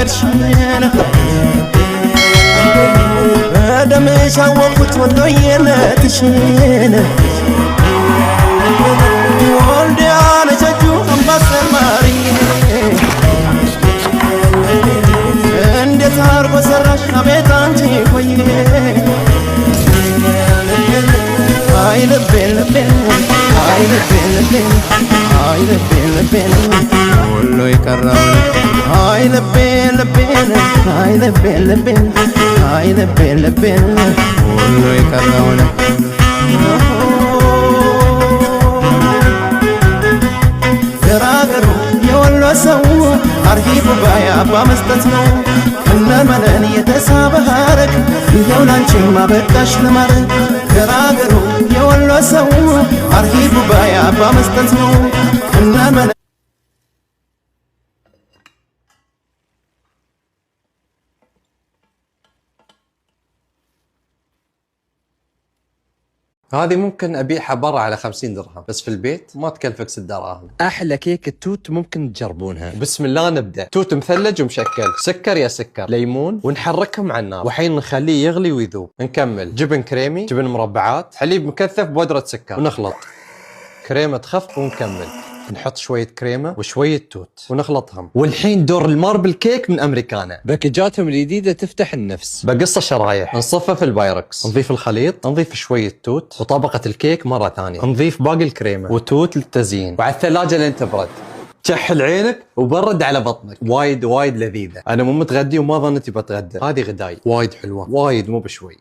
ሀገርሽን በደምሽ አወቅኩት ወሎዬነትሽን ወልዲያ ነቸጁ አምባሰል ማርዬ እንዴት አርጎ ሰራሽ አቤት አንቺ ቆይ አይ ልቤን ልቤን አይ ልቤን ልቤን አይ ልቤን ልቤን ወሎ የቀረውን አይ ልቤን ልቤን አይ ልቤን ልቤን አይ ልቤን ልቤን ወሎ የቀረውን ገራገሩ የወሎ ሰው አርሂቡ ባይ አባ መስጠት ነው እነመነን የተሳበ ሀረግ ይኸው ላንቺማ በቃሽ ለማድረግ ገራገሩ የወሎ ሰው አርሂቡ ባይ አባ መስጠት ነው እነመነን هذه ممكن أبيعها برا على 50 درهم بس في البيت ما تكلفك 6 دراهم. أحلى كيك التوت ممكن تجربونها. بسم الله نبدأ. توت مثلج ومشكل، سكر يا سكر، ليمون ونحركهم على النار وحين نخليه يغلي ويذوب. نكمل جبن كريمي، جبن مربعات، حليب مكثف بودرة سكر ونخلط. كريمة تخف ونكمل. نحط شوية كريمة وشوية توت ونخلطهم. والحين دور الماربل كيك من أمريكانا. باكجاتهم الجديدة تفتح النفس. بقصه شرايح، نصفه في البايركس، نضيف الخليط، نضيف شوية توت وطبقة الكيك مرة ثانية، نضيف باقي الكريمة وتوت للتزيين وعلى الثلاجة لين تبرد. كحل عينك وبرد على بطنك. وايد وايد لذيذة. أنا مو متغدي وما ظنيت بتغدى. هذه غداي وايد حلوة، وايد مو بشوي.